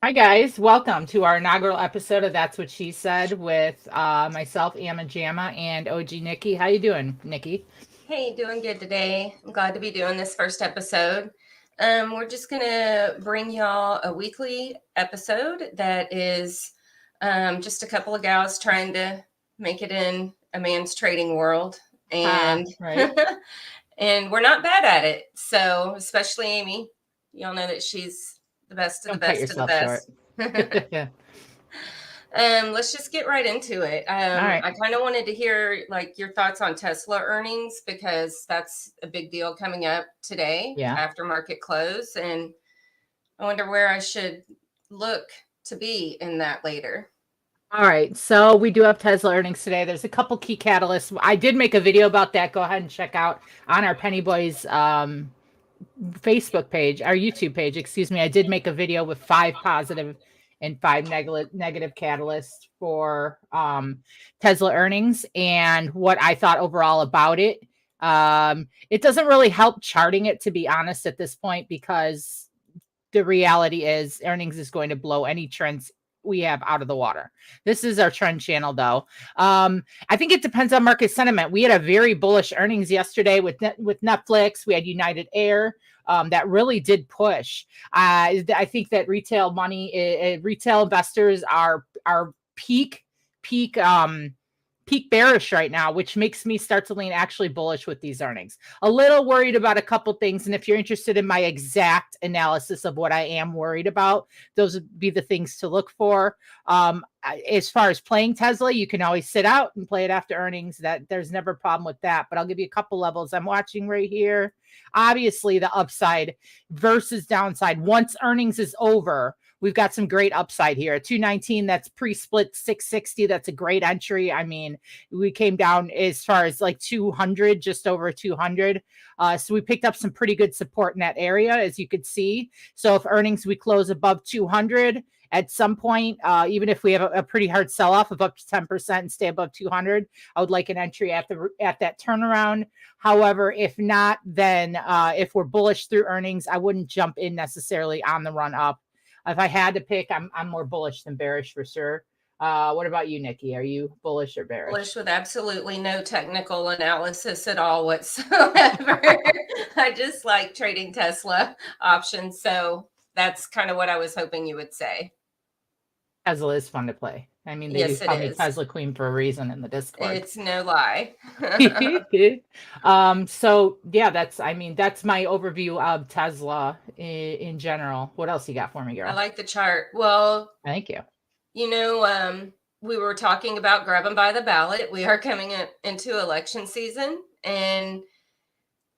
Hi guys, welcome to our inaugural episode of That's What She Said with myself, Amma Jamma, and OG Nikki. How you doing, Nikki? Hey, doing good today. I'm glad to be doing this first episode. We're just going to bring y'all a weekly episode that is just a couple of gals trying to make it in a man's trading world. And Right. and we're not bad at it. So, especially Amy, y'all know that she's the best of the Don't cut best of the yourself short. best. Yeah. Let's just get right into it. All right. I kind of wanted to hear like your thoughts on Tesla earnings because that's a big deal coming up today Yeah. after market close, and I wonder where I should look to be in that later. All right. So we do have Tesla earnings today. There's a couple key catalysts. I did make a video about that. Go ahead and check out on our Penny Boys Facebook page, our YouTube page, excuse me. I did make a video with 5 positive and 5 negative catalysts for Tesla earnings and what I thought overall about it. It doesn't really help charting it, to be honest, at this point, because the reality is earnings is going to blow any trends we have out of the water. This is our trend channel, though. I think it depends on market sentiment. We had a very bullish earnings yesterday with Netflix. We had United Air. That really did push. I think that retail money, retail investors are peak peak bearish right now, which makes me start to lean actually bullish with these earnings. A little worried about a couple things, and if you're interested in my exact analysis of what I am worried about, those would be the things to look for. As far as playing Tesla, you can always sit out and play it after earnings. That there's never a problem with that. But I'll give you a couple levels I'm watching right here. Obviously, the upside versus downside. Once earnings is over, we've got some great upside here. 219, that's pre-split 660. That's a great entry. I mean, we came down as far as like 200, just over 200. So we picked up some pretty good support in that area, as you could see. So if earnings we close above 200, at some point, even if we have a pretty hard sell-off of up to 10% and stay above 200, I would like an entry at that turnaround. However, if not, then if we're bullish through earnings, I wouldn't jump in necessarily on the run up. If I had to pick, I'm more bullish than bearish for sure. What about you, Nikki? Are you bullish or bearish? Bullish with absolutely no technical analysis at all whatsoever. I just like trading Tesla options. So that's kind of what I was hoping you would say. Tesla is fun to play. I mean, they do Yes, it call me is. Tesla Queen for a reason in the Discord. It's no lie. So yeah, that's my overview of Tesla in general. What else you got for me, I girl? like the chart. Well, Thank you. you know, we were talking about grabbing by the ballot. We are coming into election season, and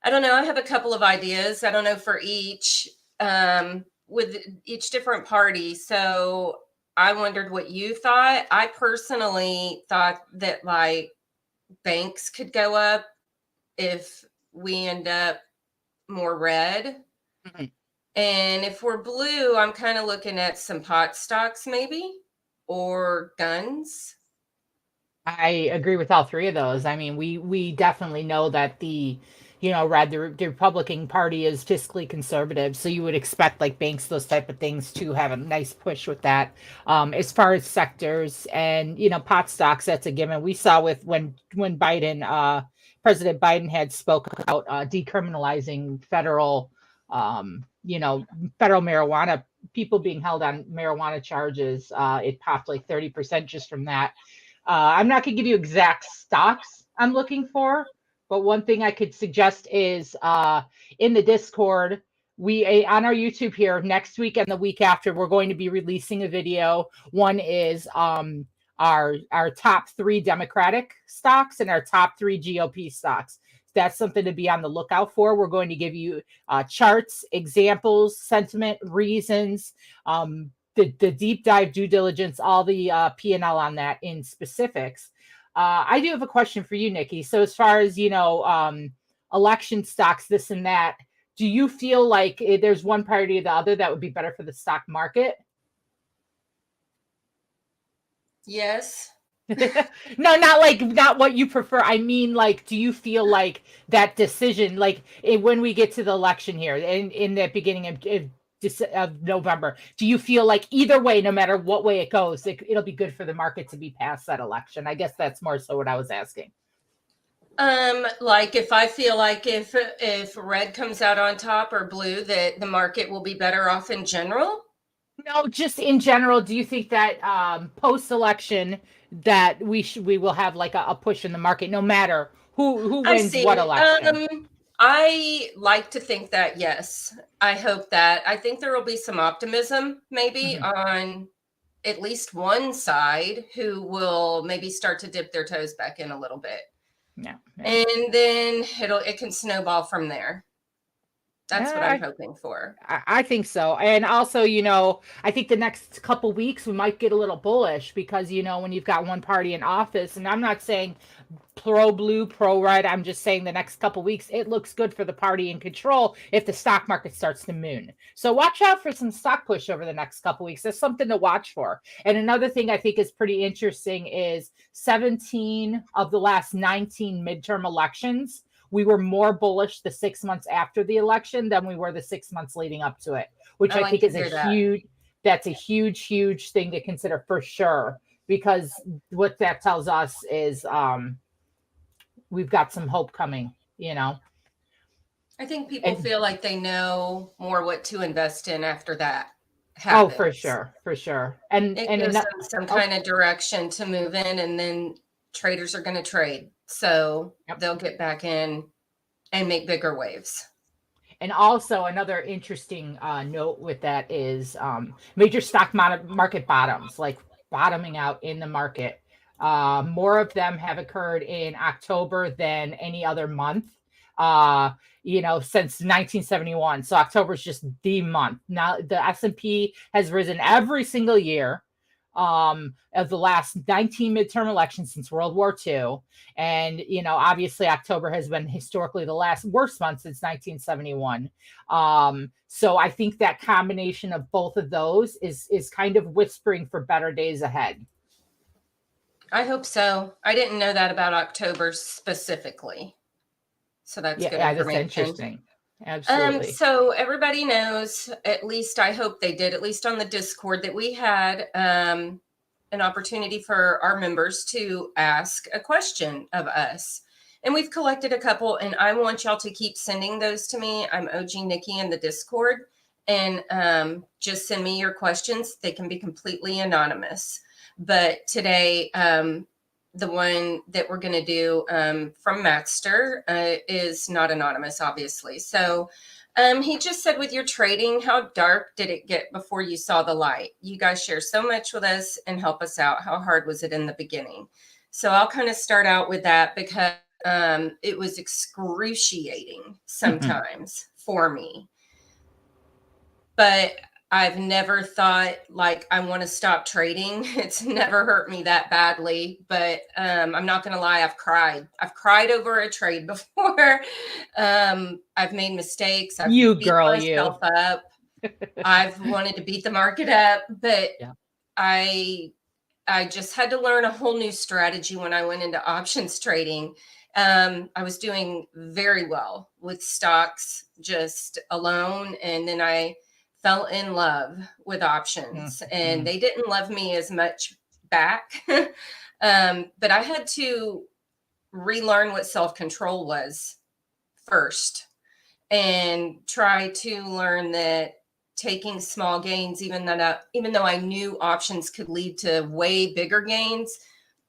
I don't know. I have a couple of ideas. I don't know for each, with each different party. So I wondered what you thought. I personally thought that like banks could go up if we end up more red. Mhm. And if we're blue, I'm kind of looking at some pot stocks maybe or guns. I agree with all three of those. I mean, we definitely know that the Republican Party is fiscally conservative, so you would expect like banks, those type of things, to have a nice push with that. As far as sectors and pot stocks, that's a given. We saw with when President Biden had spoke about decriminalizing federal marijuana, people being held on marijuana charges. It popped like 30% just from that. I'm not going to give you exact stocks I'm looking for, but one thing I could suggest is in the Discord, we on our YouTube here next week and the week after, we're going to be releasing a video. One is our top 3 Democratic stocks and our top 3 GOP stocks. That's something to be on the lookout for. We're going to give you charts, examples, sentiment, reasons, the deep dive due diligence, all the P&L on that in specifics. I do have a question for you, Nikki. So as far as, election stocks, this and that, do you feel like there's one party or the other that would be better for the stock market? Yes. No, not what you prefer. I mean, like, do you feel like that decision, like when we get to the election here in the beginning of of November. Do you feel like either way, no matter what way it goes, it'll be good for the market to be past that election? I guess that's more so what I was asking. Like if I feel like if red comes out on top or blue, that the market will be better off in general. No, just in general, do you think that post-election that we will have like a push in the market, no matter who I wins what see. election? I like to think that, yes. I hope that. I think there will be some optimism maybe Mhm. on at least one side who will maybe start to dip their toes back in a little bit. Yeah, yeah. And then it can snowball from there. That's what I'm I, hoping for. I think so. And also, I think the next couple weeks we might get a little bullish because, when you've got one party in office, and I'm not saying pro blue, pro red, I'm just saying the next couple weeks, it looks good for the party in control if the stock market starts to moon. So watch out for some stock push over the next couple weeks. That's something to watch for. And another thing I think is pretty interesting is 17 of the last 19 midterm elections, we were more bullish the 6 months after the election than we were the 6 months leading up to it, which I I like think to is hear that. that's a huge thing to consider for sure. Because what that tells us is we've got some hope coming. I think people And feel like they know more what to invest in after that oh, happens. for sure. And It and gives enough, them some oh, kind of direction to move in, and then traders are going to trade. So yep. they'll get back in and make bigger waves. And also another interesting note with that is major stock market bottoms, like bottoming out in the market. More of them have occurred in October than any other month, uh, since 1971. So October is just the month. Now the S&P has risen every single year of the last 19 midterm elections since World War II. And, obviously October has been historically the last worst month since 1971. So I think that combination of both of those is kind of whispering for better days ahead. I hope so. I didn't know that about October specifically. So that's good Yeah, that's information. interesting. Absolutely. So everybody knows, at least I hope they did, at least on the Discord, that we had an opportunity for our members to ask a question of us. And we've collected a couple, and I want y'all to keep sending those to me. I'm OG Nikki in the Discord, and just send me your questions. They can be completely anonymous. But today, the one that we're going to do from Maxter is not anonymous, obviously. So he just said, with your trading, how dark did it get before you saw the light? You guys share so much with us and help us out. How hard was it in the beginning? So I'll kind of start out with that because it was excruciating sometimes for me. But I've never thought like I want to stop trading. It's never hurt me that badly, but I'm not going to lie. I've cried. I've cried over a trade before. I've made mistakes. I've You beat girl, you. myself up. I've wanted to beat the market up, but Yeah. I I just had to learn a whole new strategy when I went into options trading. I was doing very well with stocks just alone, and then I fell in love with options, and Mm. they didn't love me as much back. But I had to relearn what self control was first and try to learn that taking small gains, even though I knew options could lead to way bigger gains,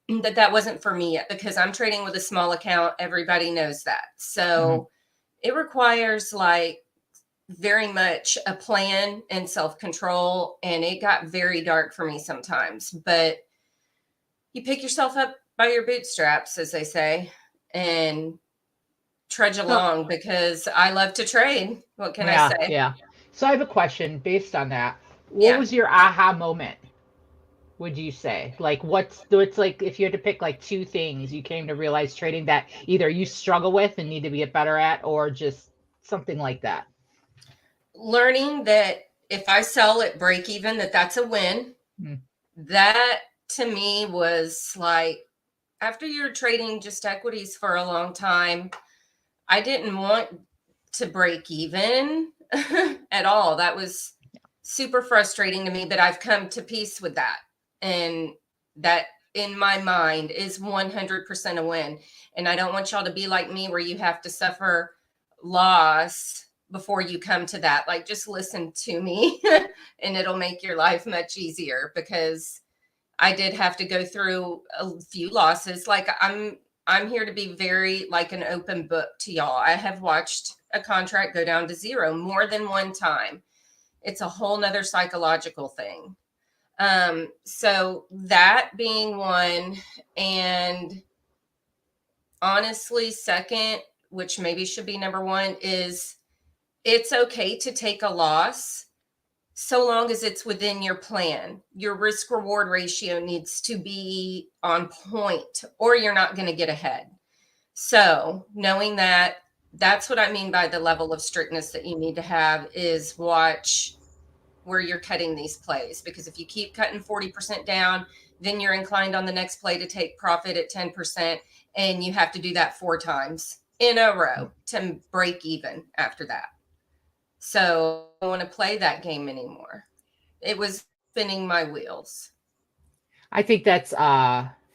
that wasn't for me yet because I'm trading with a small account. Everybody knows that. So it requires like very much a plan and self-control, and it got very dark for me sometimes, but you pick yourself up by your bootstraps, as they say, and trudge So, along because I love to trade. What can I yeah, say? yeah. So I have a question based on that. What Yeah. was your aha moment? Would you say like what's like if you had to pick like two things you came to realize trading that either you struggle with and need to get better at, or just something like that? Learning that if I sell at break even, that's a win. Mm. That to me was like, after you're trading just equities for a long time, I didn't want to break even at all. That was super frustrating to me, but I've come to peace with that. And that in my mind is 100% a win. And I don't want y'all to be like me where you have to suffer loss before you come to that. Like, just listen to me and it'll make your life much easier, because I did have to go through a few losses. Like, I'm here to be very like an open book to y'all. I have watched a contract go down to zero more than one time. It's a whole nother psychological thing. So that being one, and honestly, second, which maybe should be number one, is it's okay to take a loss so long as it's within your plan. Your risk reward ratio needs to be on point, or you're not going to get ahead. So knowing that, that's what I mean by the level of strictness that you need to have, is watch where you're cutting these plays. Because if you keep cutting 40% down, then you're inclined on the next play to take profit at 10. And you have to do that 4 times in a row to break even after that. So I don't want to play that game anymore. It was spinning my wheels. I think that's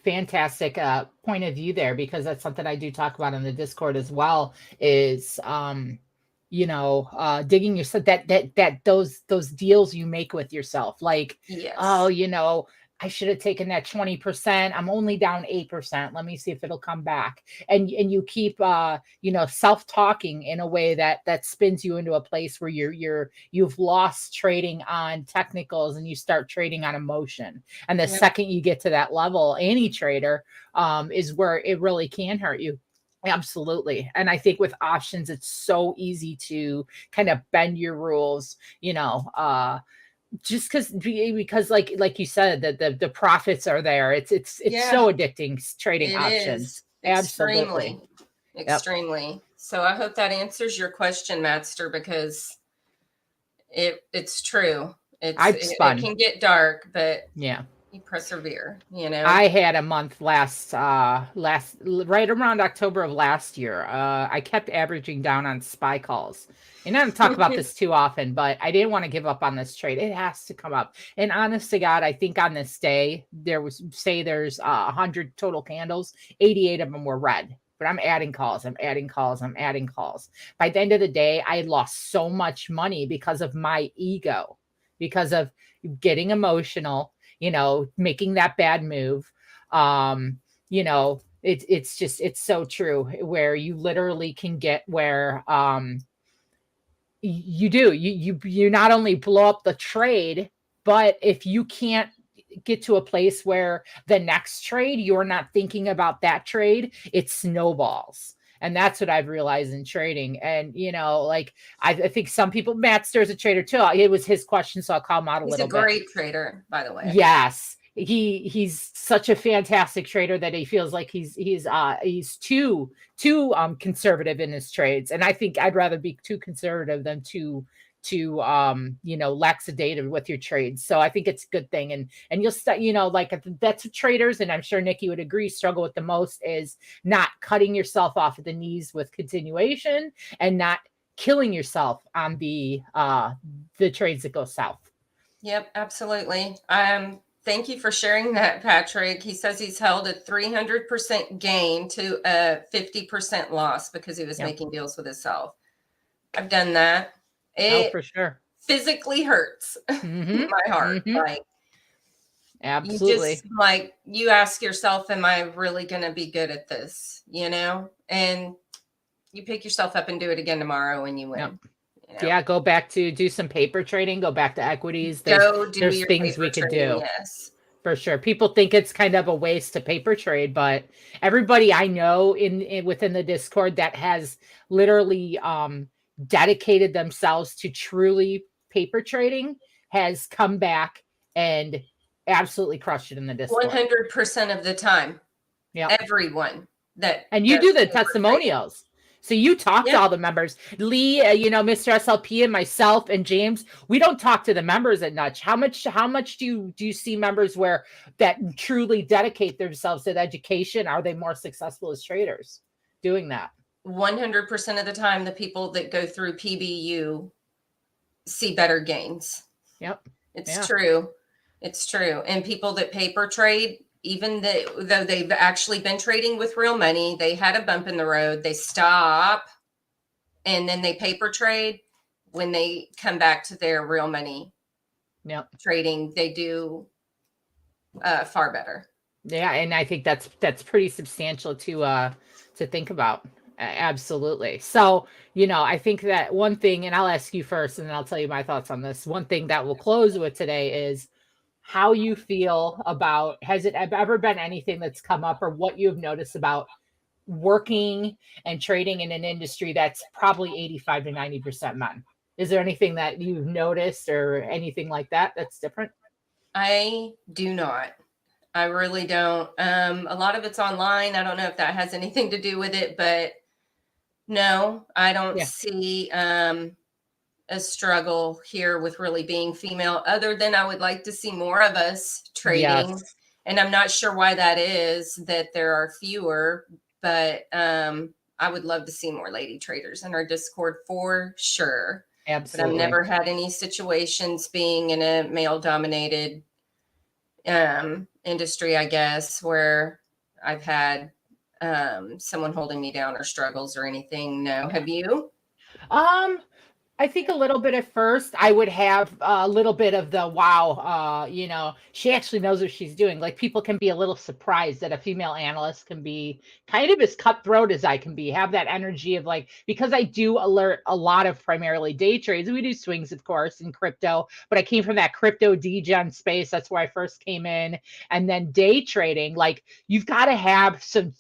fantastic point of view there, because that's something I do talk about in the Discord as well, is digging yourself, that those deals you make with yourself, like, Yes. oh, I should have taken that 20%. I'm only down 8%. Let me see if it'll come back. And you keep self-talking in a way that spins you into a place where you've lost trading on technicals and you start trading on emotion. And the second you get to that level, any trader, is where it really can hurt you. Absolutely. And I think with options, it's so easy to kind of bend your rules, just because like you said, that the profits are there. It's so addicting, trading options. Absolutely. Extremely. So I hope that answers your question, Matster, because it's true. It can get dark, but yeah, you persevere, I had a month last right around October of last year. I kept averaging down on SPY calls. And I don't talk about this too often, but I didn't want to give up on this trade. It has to come up. And honest to God, I think on this day, there's 100 total candles, 88 of them were red. But I'm adding calls. I'm adding calls. I'm adding calls. By the end of the day, I had lost so much money because of my ego, because of getting emotional, making that bad move. It's so true, where you literally can get where you not only blow up the trade, but if you can't get to a place where the next trade, you're not thinking about that trade, it snowballs. And that's what I've realized in trading. And, I think some people, Matt Stur's a trader too. It was his question, so I'll call him out a little bit. He's a great trader, by the way. Yes. He's such a fantastic trader that he feels like he's too conservative in his trades. And I think I'd rather be too conservative than too laxadative with your trades. So I think it's a good thing. And you'll start, that's what traders, and I'm sure Nikki would agree, struggle with the most, is not cutting yourself off at the knees with continuation and not killing yourself on the trades that go south. Yep, absolutely. Thank you for sharing that, Patrick. He says he's held a 300% gain to a 50% loss because he was making deals with himself. I've done that. It for sure physically hurts my heart. Like, absolutely. You ask yourself, am I really going to be good at this? And you pick yourself up and do it again tomorrow and you win. Yep. Yeah, go back to do some paper trading, go back to equities. There's things we could do. Yes. For sure. People think it's kind of a waste to paper trade, but everybody I know within the Discord that has literally dedicated themselves to truly paper trading has come back and absolutely crushed it in the Discord. 100% of the time. Yeah. Everyone and you do the testimonials. Trading. So you talk to all the members. Lee, Mr. SLP and myself and James, we don't talk to the members at much. How much do you see members where that truly dedicate themselves to the education? Are they more successful as traders doing that? 100% of the time, the people that go through PBU see better gains. Yep. It's Yeah. true. It's true. And people that paper trade, even though they've actually been trading with real money, they had a bump in the road, they stop and then they paper trade. When they come back to their real money Yep. trading, they do far better. Yeah, and I think that's pretty substantial to think about. Absolutely. So, I think that one thing, and I'll ask you first, and then I'll tell you my thoughts on this. One thing that we'll close with today is how you feel about, has it ever been anything that's come up, or what you've noticed about working and trading in an industry that's probably 85 to 90% men? Is there anything that you've noticed or anything like that that's different? I do not. I really don't. A lot of it's online. I don't know if that has anything to do with it, but no, I don't Yeah. see a struggle here with really being female, other than I would like to see more of us trading. Yes. And I'm not sure why that is, that there are fewer, but I would love to see more lady traders in our Discord for sure. But I've Absolutely. never had any situations being in a male dominated industry, I guess, where I've had someone holding me down or struggles or anything. No. Have you? Um, I think a little bit at first. I would have a little bit of the wow, she actually knows what she's doing. Like, people can be a little surprised that a female analyst can be kind of as cutthroat as I can be, have that energy of like, because I do alert a lot of primarily day trades. We do swings, of course, in crypto, but I came from that crypto degen space. That's where I first came in. And then day trading, like, you've got to have some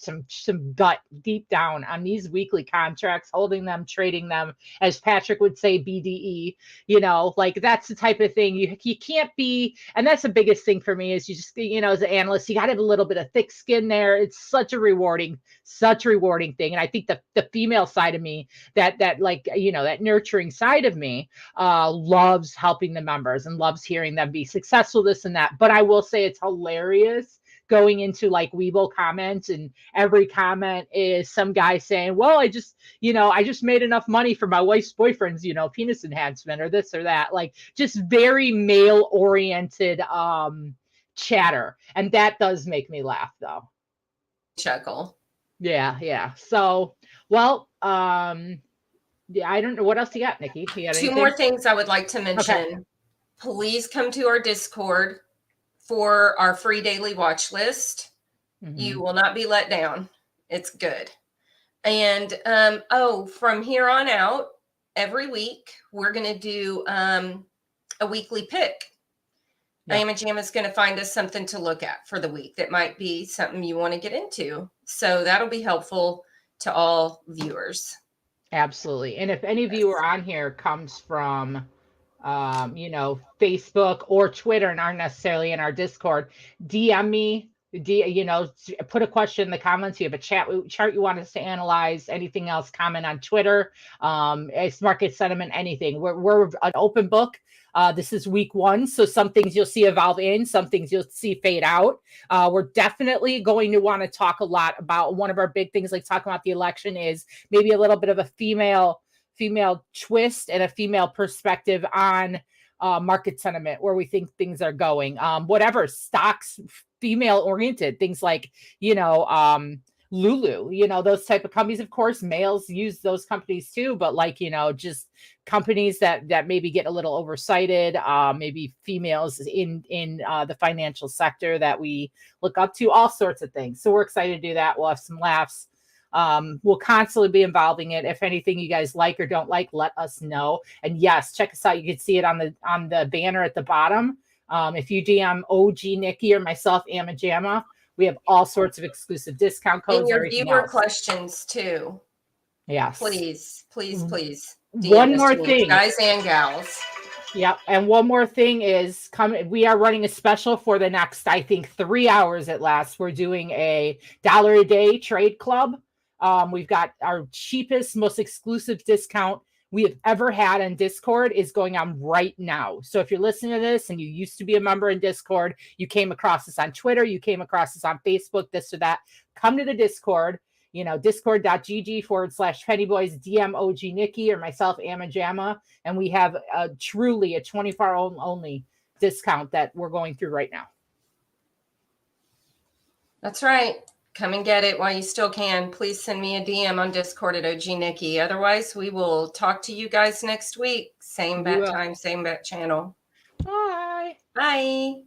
gut deep down on these weekly contracts, holding them, trading them, as Patrick would say, BDE, like that's the type of thing you can't be. And that's the biggest thing for me is you just, as an analyst, you got to have a little bit of thick skin there. It's such a rewarding thing. And I think the female side of me, that like, that nurturing side of me, loves helping the members and loves hearing them be successful, this and that. But I will say it's hilarious going into like Weibo comments, and every comment is some guy saying, well, I just made enough money for my wife's boyfriend's, penis enhancement or this or that. Like, just very male oriented chatter. And that does make me laugh though. Chuckle. Yeah, yeah. So, well, yeah, I don't know what else you got, Nikki. You got Two anything? more things I would like to Okay. mention. Please come to our Discord for our free daily watch list. You Mm-hmm. will not be let down. It's good. And from here on out, every week we're going to do a weekly pick. Yeah. Amy Jam is going to find us something to look at for the week that might be something you want to get into. So that'll be helpful to all viewers. Absolutely. And if any of you are on here comes from Facebook or Twitter and aren't necessarily in our Discord, DM me. Put a question in the comments. You have a chart you want us to analyze, anything else, comment on Twitter, it's market sentiment, anything. We're an open book. This is week 1, so some things you'll see evolve in, some things you'll see fade out. We're definitely going to want to talk a lot about one of our big things, like talking about the election, is maybe a little bit of a female twist and a female perspective on market sentiment, where we think things are going. Whatever stocks, female oriented things like, Lulu, those type of companies. Of course, males use those companies too, but like, just companies that maybe get a little oversighted, maybe females in the financial sector that we look up to, all sorts of things. So we're excited to do that. We'll have some laughs. We'll constantly be involving it. If anything you guys like or don't like, let us know. And yes, check us out. You can see it on the banner at the bottom. If you DM OG Nikki or myself, Amajama, we have all sorts of exclusive discount codes. And your everything viewer else. Questions too. Yes. Please, please, please. One more thing, guys and gals. Yep. And one more thing is coming. We are running a special for the next, I think, 3 hours at last. We're doing a $1 a day trade club. We've got our cheapest, most exclusive discount we have ever had on Discord is going on right now. So if you're listening to this and you used to be a member in Discord, you came across us on Twitter, you came across us on Facebook, this or that, come to the Discord. discord.gg/pennyboys, DM OG Nikki or myself, Amma Jamma. And we have truly a 24-hour only discount that we're going through right now. That's right. Come and get it while you still can. Please send me a DM on Discord at OG Nikki. Otherwise, we will talk to you guys next week. Same bat time, same bat channel. Bye. Bye.